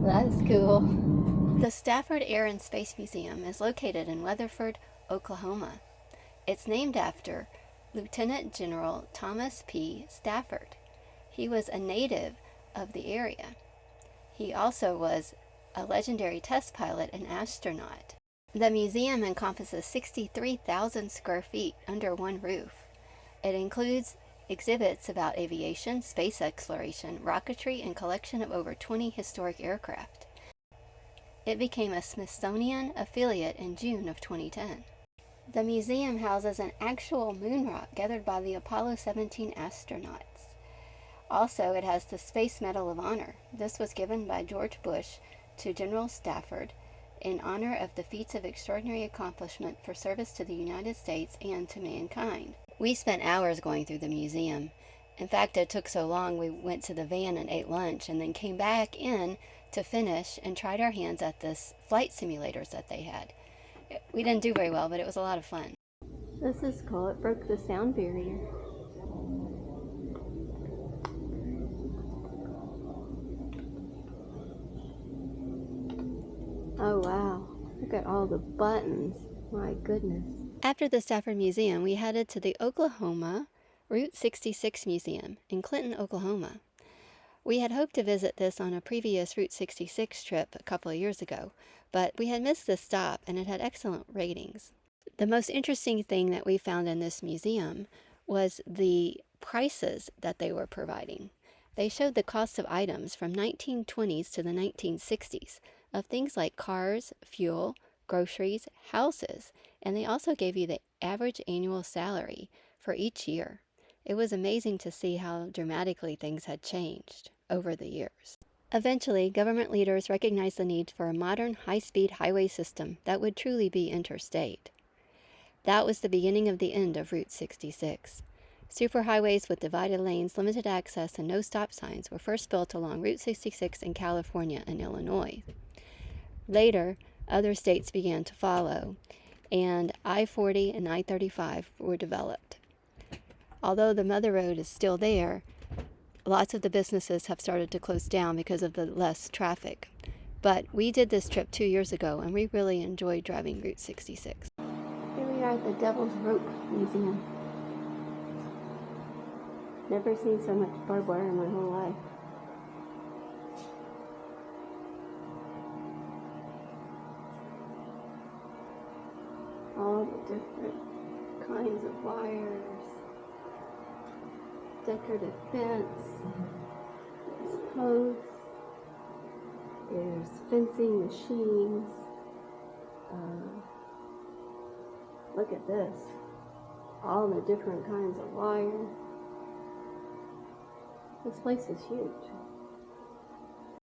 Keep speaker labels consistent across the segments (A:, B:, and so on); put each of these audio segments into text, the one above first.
A: That's cool. The Stafford Air and Space Museum is located in Weatherford, Oklahoma. It's named after Lieutenant General Thomas P. Stafford. He was a native of the area. He also was a legendary test pilot and astronaut. The museum encompasses 63,000 square feet under one roof. It includes exhibits about aviation, space exploration, rocketry, and collection of over 20 historic aircraft. It became a Smithsonian affiliate in June of 2010. The museum houses an actual moon rock gathered by the Apollo 17 astronauts. Also, it has the Space Medal of Honor. This was given by George Bush to General Stafford in honor of the feats of extraordinary accomplishment for service to the United States and to mankind. We spent hours going through the museum. In fact, it took so long we went to the van and ate lunch and then came back in to finish and tried our hands at this flight simulators that they had. We didn't do very well, but it was a lot of fun. This is cool. It broke the sound barrier. Oh wow, look at all the buttons. My goodness. After the Stafford Museum, we headed to the Oklahoma Route 66 Museum in Clinton, Oklahoma. We had hoped to visit this on a previous Route 66 trip a couple of years ago, but we had missed this stop and it had excellent ratings. The most interesting thing that we found in this museum was the prices that they were providing. They showed the cost of items from 1920s to the 1960s of things like cars, fuel, groceries, houses, and they also gave you the average annual salary for each year. It was amazing to see how dramatically things had changed over the years. Eventually, government leaders recognized the need for a modern high-speed highway system that would truly be interstate. That was the beginning of the end of Route 66. Superhighways with divided lanes, limited access, and no stop signs were first built along Route 66 in California and Illinois. Later, other states began to follow, and I-40 and I-35 were developed. Although the Mother Road is still there, lots of the businesses have started to close down because of the less traffic. But we did this trip 2 years ago, and we really enjoyed driving Route 66. Here we are at the Devil's Rope Museum. Never seen so much barbed wire in my whole life. All the different kinds of wires. Decorative fence. There's posts. There's fencing machines. Look at this. All the different kinds of wire. This place is huge.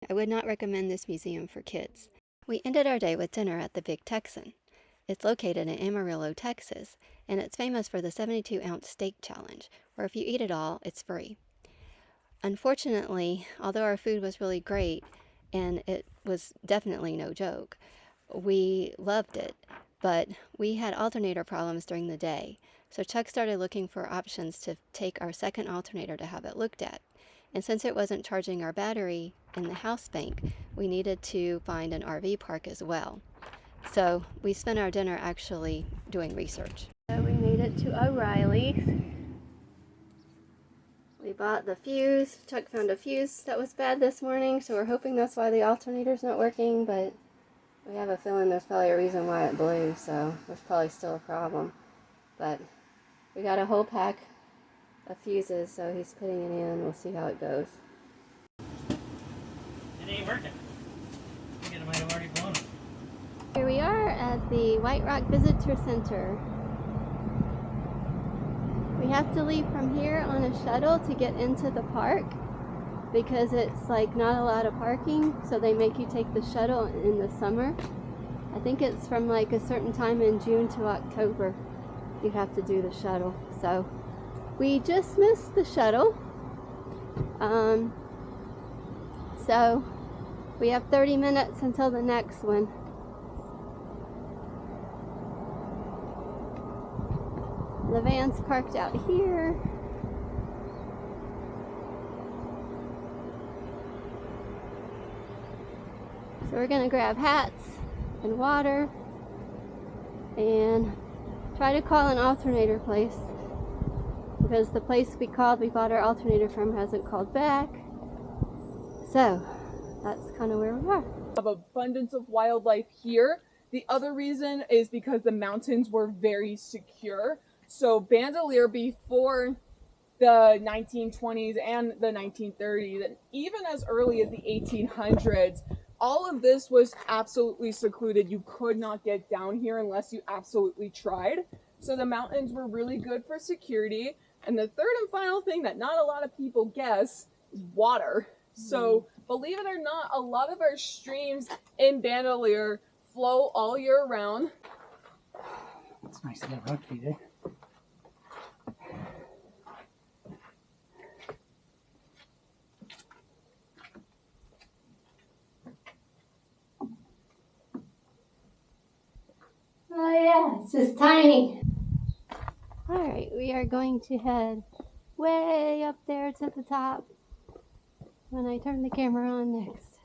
A: I would not recommend this museum for kids. We ended our day with dinner at the Big Texan. It's located in Amarillo, Texas, and it's famous for the 72-ounce steak challenge, where if you eat it all, it's free. Unfortunately, although our food was really great, and it was definitely no joke, we loved it, but we had alternator problems during the day. So Chuck started looking for options to take our second alternator to have it looked at. And since it wasn't charging our battery in the house bank, we needed to find an RV park as well. So we spent our dinner actually doing research. So we made it to O'Reilly's. We bought the fuse. Chuck found a fuse that was bad this morning, so we're hoping that's why the alternator's not working, but we have a feeling there's probably a reason why it blew, so there's probably still a problem. But we got a whole pack of fuses, so he's putting it in. We'll see how it goes.
B: It ain't working. I think it might have already blown it.
A: Here we are at the White Rock Visitor Center. We have to leave from here on a shuttle to get into the park because it's like not a lot of parking, so they make you take the shuttle in the summer. I think it's from like a certain time in June to October you have to do the shuttle. So we just missed the shuttle. So we have 30 minutes until the next one. The van's parked out here. So we're gonna grab hats and water and try to call an Alternator place, because the place we bought our alternator from hasn't called back. So that's kind of where we are.
C: Have abundance of wildlife here. The other reason is because the mountains were very secure. So Bandelier, before the 1920s and the 1930s, and even as early as the 1800s, all of this was absolutely secluded. You could not get down here unless you absolutely tried. So the mountains were really good for security. And the third and final thing that not a lot of people guess is water. So believe it or not, a lot of our streams in Bandelier flow all year round.
B: It's nice to get rugby there.
A: Oh yeah, it's just tiny. Alright, we are going to head way up there to the top when I turn the camera on next.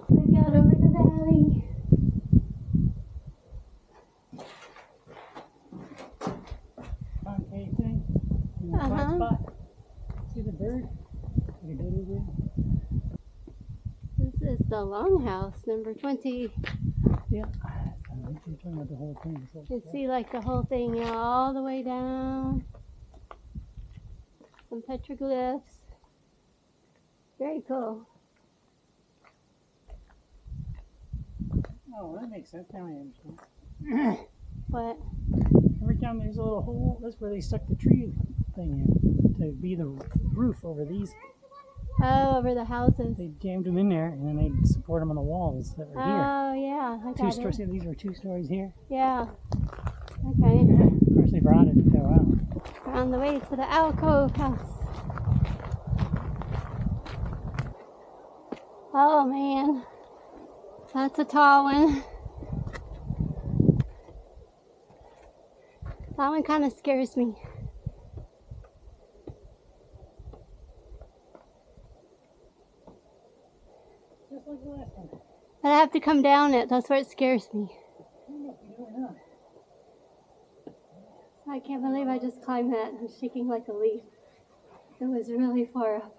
A: Look out over the valley.
B: Concave thing in the flat spot. See the bird? The bird over there?
A: This is the Longhouse, number 20.
B: Yeah. I'm talking about the whole thing. So
A: You can see like the whole thing, you know, all the way down. Some petroglyphs. Very cool.
B: Oh, that makes sense. Now I understand.
A: What?
B: Every time there's a little hole, that's where they stuck the tree thing in to be the roof over these.
A: Oh, over the houses.
B: They jammed them in there, and then they support them on the walls that were here.
A: Oh, yeah. I got
B: Two stories.
A: it.
B: These were 2 stories here.
A: Yeah. Okay.
B: Of course, they brought it and fell out.
A: We're on the way to the alcove house. Oh, man. That's a tall one. That one kind of scares me.
B: Just like the last one.
A: But I have to come down it. That's where it scares me. I can't believe I just climbed that. I'm shaking like a leaf. It was really far up.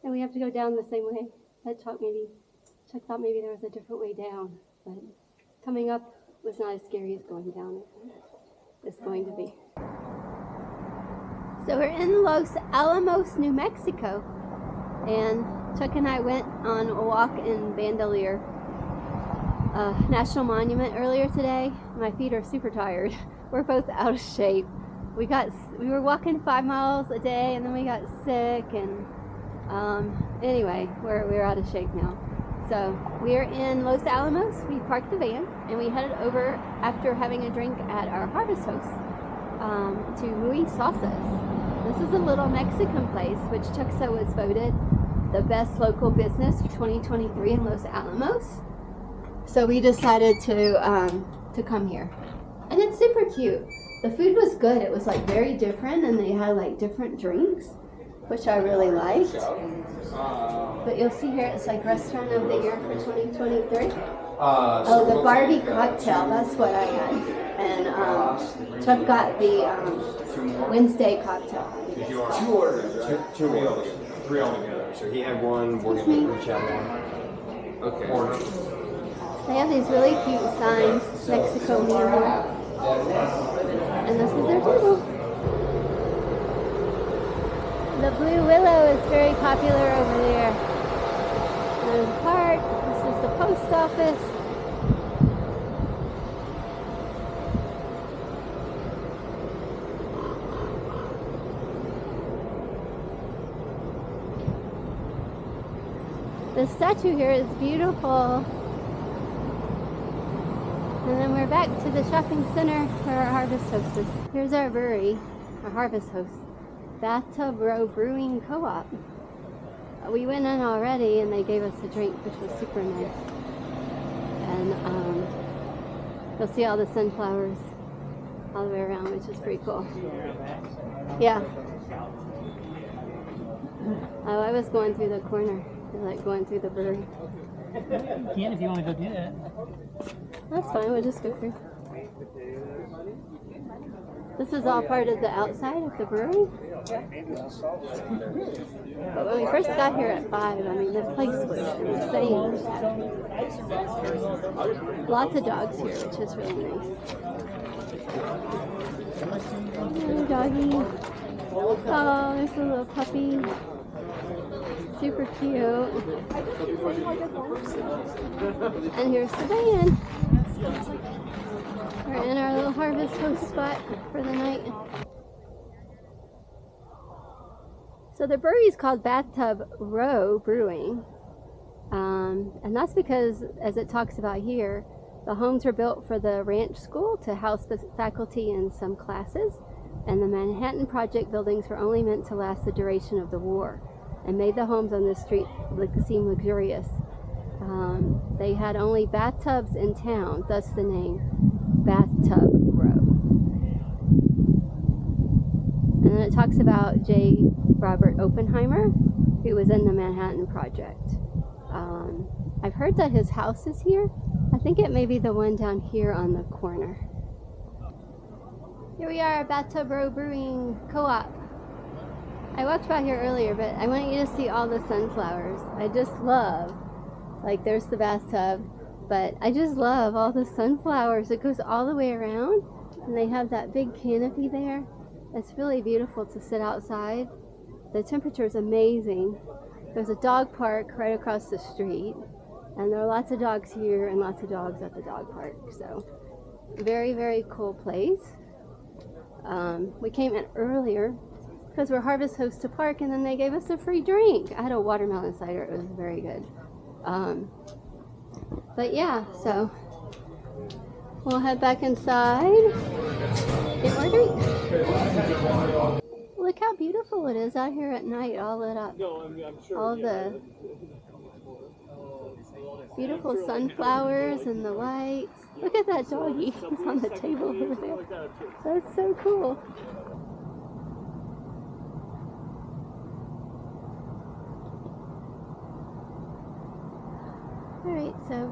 A: And we have to go down the same way. Chuck thought maybe there was a different way down. But coming up was not as scary as going down it's going to be. So we're in Los Alamos, New Mexico. And Chuck and I went on a walk in Bandelier National Monument earlier today. My feet are super tired. We're both out of shape. We were walking 5 miles a day, and then we got sick, and anyway, we're out of shape now. So we're in Los Alamos. We parked the van and we headed over after having a drink at our harvest host to Muy Salsas. This is a little Mexican place which Chuck said was voted the best local business for 2023 in Los Alamos. So we decided to come here, and it's super cute. The food was good. It was like very different, and they had like different drinks, which I really liked. But you'll see here it's like restaurant of the year for 2023. Oh, the Barbie cocktail. That's what I had, and Chuck got the Wednesday cocktail.
D: Two orders, two meals, 3 altogether. So he had one. We're gonna each have one. Okay.
A: They have these really cute signs, Mexico Mule. And this is their table. The Blue Willow is very popular over there. There's a park. This is the post office. The statue here is beautiful. And then we're back to the shopping center where our harvest host is. Here's our brewery, our harvest host, Bathtub Row Brewing Co-op. We went in already and they gave us a drink, which was super nice. And You'll see all the sunflowers all the way around, which is pretty cool. Yeah. Oh, I was going through the corner, like going through the brewery.
B: You can if you want to go do that.
A: That's fine, we'll just go through. This is all part of the outside of the brewery? But when we first got here at 5, I mean, the place was insane. Lots of dogs here, which is really nice. Hey, doggy. Oh, there's a little puppy. Super cute. And here's the van. We're in our little Harvest Host spot for the night. So the brewery is called Bathtub Row Brewing. And that's because, as it talks about here, the homes were built for the ranch school to house faculty in some classes, and the Manhattan Project buildings were only meant to last the duration of the war, and made the homes on the street seem luxurious. They had only bathtubs in town, thus the name Bathtub Row. And then it talks about J. Robert Oppenheimer, who was in the Manhattan Project. I've heard that his house is here. I think it may be the one down here on the corner. Here we are at Bathtub Row Brewing Co-op. I walked by here earlier, but I want you to see all the sunflowers. I just love, like there's the bathtub, but I just love all the sunflowers. It goes all the way around, and they have that big canopy there. It's really beautiful to sit outside. The temperature is amazing. There's a dog park right across the street, and there are lots of dogs here and lots of dogs at the dog park. So very, very cool place. We came in earlier because we're Harvest Host to Park, and then they gave us a free drink. I had a watermelon cider. It was very good. But yeah, so we'll head back inside, get more drinks. Look how beautiful it is out here at night, all lit up. All the beautiful sunflowers and the lights. Look at that doggy. He's on the table over there. That's so cool. Alright, so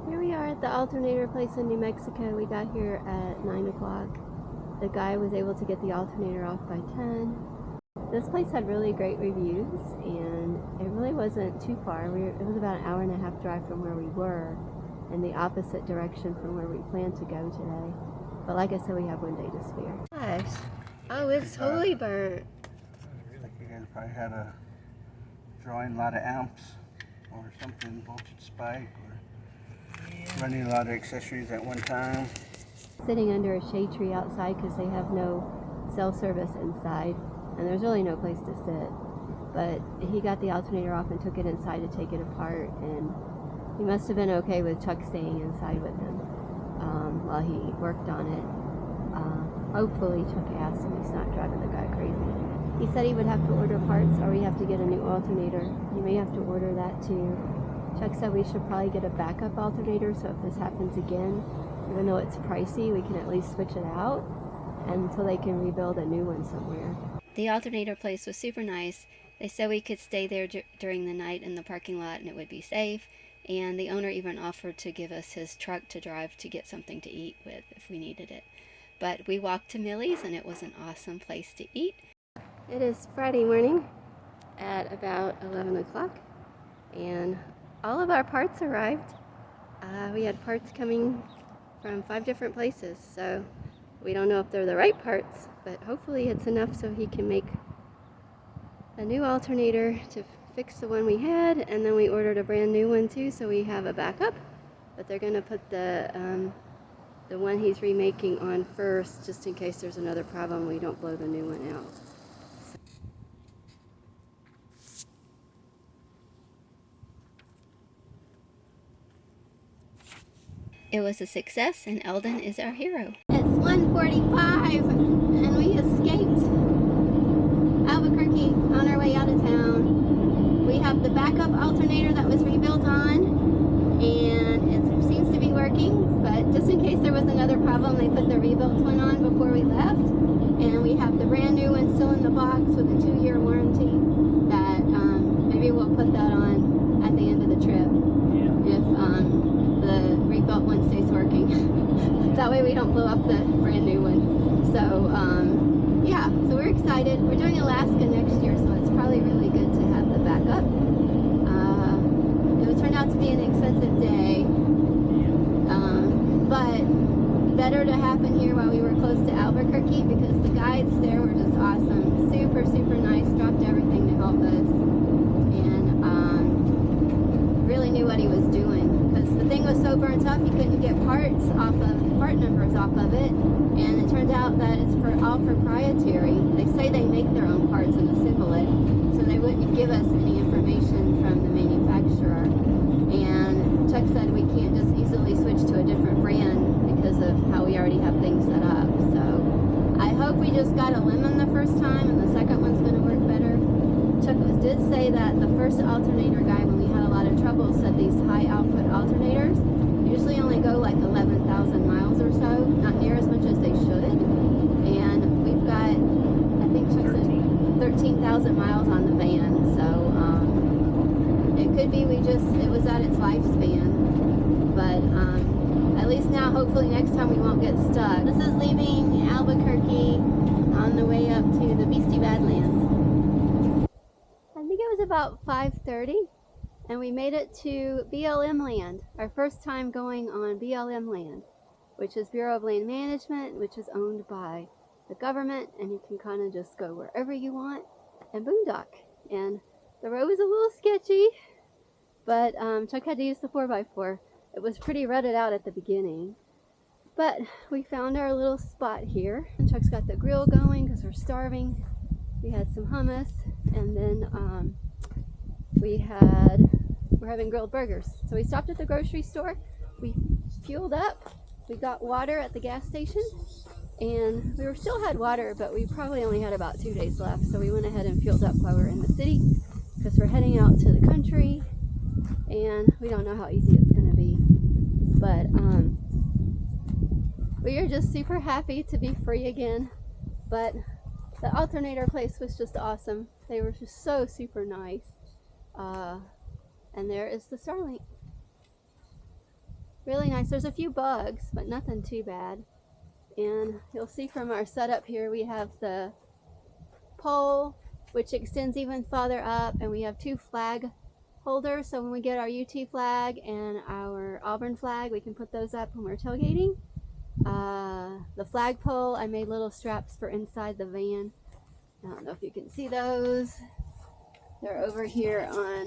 A: here we are at the Alternator place in New Mexico. We got here at 9 o'clock. The guy was able to get the alternator off by 10. This place had really great reviews, and it really wasn't too far. It was about an hour and a half drive from where we were, in the opposite direction from where we planned to go today. But like I said, we have one day to spare. Gosh. Oh, it's totally burnt.
E: Like you guys probably had a drawing a lot of amps or something, voltage spike, or running a lot of accessories at one time.
A: Sitting under a shade tree outside because they have no cell service inside, and there's really no place to sit. But he got the alternator off and took it inside to take it apart, and he must have been okay with Chuck staying inside with him while he worked on it. Hopefully Chuck asked him he's not driving the guy crazy. He said he would have to order parts, or we have to get a new alternator. He may have to order that too. Chuck said we should probably get a backup alternator, so if this happens again, even though it's pricey, we can at least switch it out until they can rebuild a new one somewhere. The alternator place was super nice. They said we could stay there during the night in the parking lot and it would be safe. And the owner even offered to give us his truck to drive to get something to eat with if we needed it. But we walked to Millie's, and it was an awesome place to eat. It is Friday morning at about 11 o'clock, and all of our parts arrived. We had parts coming from 5 different places, so we don't know if they're the right parts, but hopefully it's enough so he can make a new alternator to fix the one we had, and then we ordered a brand new one too, so we have a backup. But they're going to put the one he's remaking on first, just in case there's another problem, we don't blow the new one out. It was a success, and Eldon is our hero. It's 1:45, and we escaped Albuquerque on our way out of town. We have the backup alternator that was rebuilt on, and it seems to be working, but just in them. They put the rebuilt one on before we left, and we have the brand new one still in the box with a 2-year warranty. That maybe we'll put that on at the end of the trip if the rebuilt one stays working. That way we don't blow up the brand new one. So yeah, so we're excited. We're doing Alaska next year, so it's probably really good to have the backup. It would turn out to be an expensive day, but better to happen here while we were close to Albuquerque, because the guides there were just awesome. Super, super nice. Dropped everything to help us, and really knew what he was doing, because the thing was so burnt up he couldn't get part numbers off of it, and it turned out that it's all proprietary. They say they make their own parts and assemble it, so they wouldn't give us any information from the manufacturer. And Chuck said we can't just easily switch to a different brand because of how we already have things set up. So I hope we just got a lemon the first time and the second one's going to work better. Chuck did say that the first alternator guy, when we had a lot of trouble, said these high output alternators usually only go like 11,000 miles or so, not near as much as they should. And we've got, I think Chuck said 13,000 miles on the van. So it could be it was at its lifespan. But at least now, hopefully next time we won't get stuck. This is leaving Albuquerque on the way up to the Beastie Badlands. I think it was about 5:30, and we made it to BLM land, our first time going on BLM land, which is Bureau of Land Management, which is owned by the government, and you can kind of just go wherever you want and boondock. And the road was a little sketchy, but Chuck had to use the 4x4. It was pretty rutted out at the beginning, but we found our little spot here. And Chuck's got the grill going because we're starving. We had some hummus, and then we're having grilled burgers. So we stopped at the grocery store, we fueled up, we got water at the gas station, and we still had water, but we probably only had about 2 days left. So we went ahead and fueled up while we were in the city, because we're heading out to the country, and we don't know how easy it's going to be. But we are just super happy to be free again. But the Alternator place was just awesome. They were just so super nice. And there is the Starlink. Really nice. There's a few bugs, but nothing too bad. And you'll see from our setup here, we have the pole, which extends even farther up, and we have 2 flag holders. So when we get our UT flag and our Auburn flag, we can put those up when we're tailgating. The flagpole, I made little straps for inside the van. I don't know if you can see those. They're over here on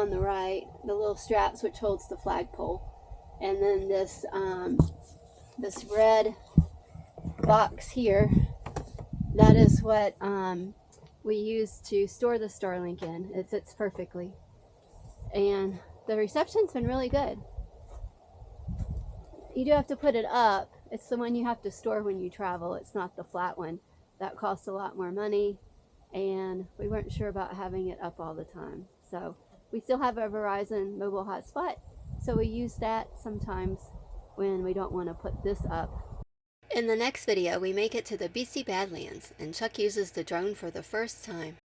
A: the right, the little straps which holds the flagpole. And then this red box here, that is what we use to store the Starlink in. It fits perfectly. And the reception's been really good. You do have to put it up. It's the one you have to store when you travel. It's not the flat one. That costs a lot more money, and we weren't sure about having it up all the time. So we still have a Verizon mobile hotspot, so we use that sometimes when we don't want to put this up. In the next video, we make it to the BC Badlands, and Chuck uses the drone for the first time.